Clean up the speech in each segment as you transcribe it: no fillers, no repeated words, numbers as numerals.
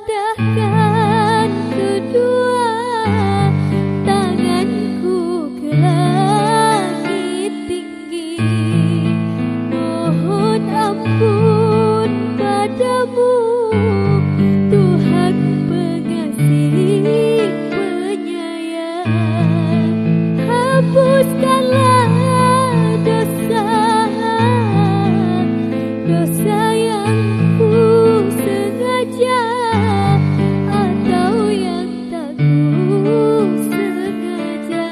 Tadahkan kedua tanganku ke langit tinggi, mohon ampun padamu Tuhan pengasih penyayang. Hapuskanlah dosa yang ku sengaja atau yang tak ku sengaja.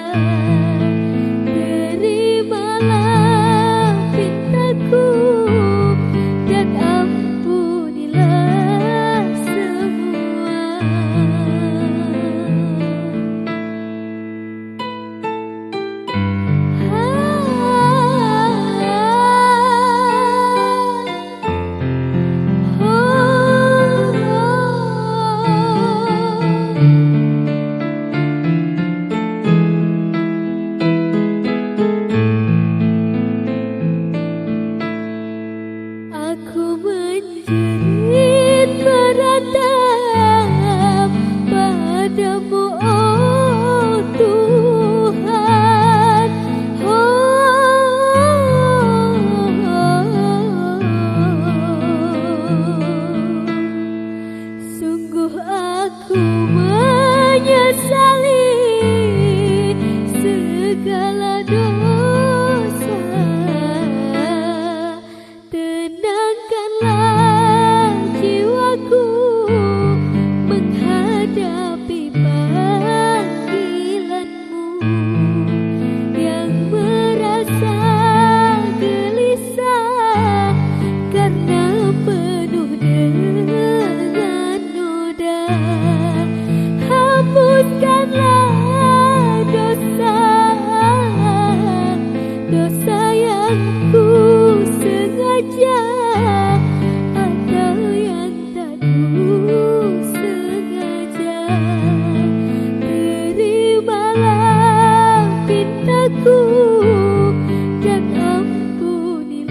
Terimalah pintaku dan ampunilah semua. Aku menjerit meratap padamu, oh Tuhan. Sungguh aku menyesali segala dosa. Tenangkanlah jiwaku menghadapi panggilanmu, yang merasa gelisah karena penuh dengan noda. Hapuskanlah dosa yang ku sengaja atau yang tak ku sengaja. Terimalah pintaku dan ampunilah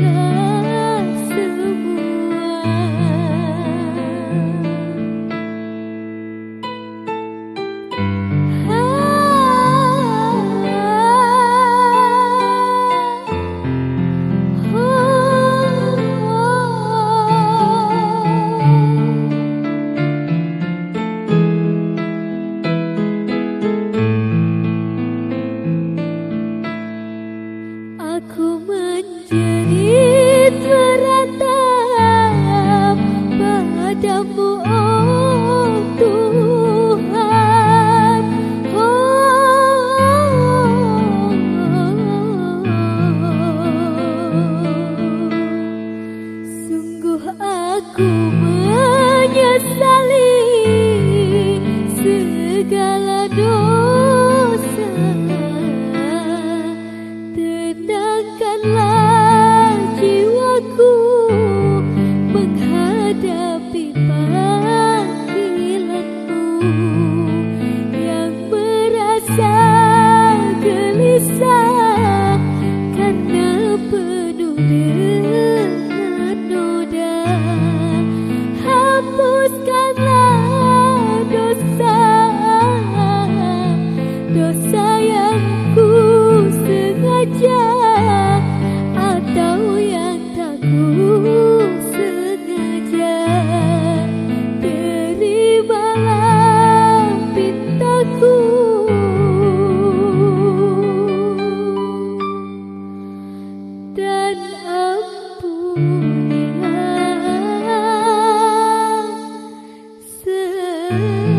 semua. Aku menjerit meratap padamu, oh Tuhan. Sungguh aku menyesali segala dosa. Tenangkanlah jiwaku menghadapi panggilanmu, yang merasa gelisah karena penuh dengan noda. Hapuskanlah dosa yang ku sengaja atau yang tak ku sengaja. Terimalah pintaku dan ampunilah semua.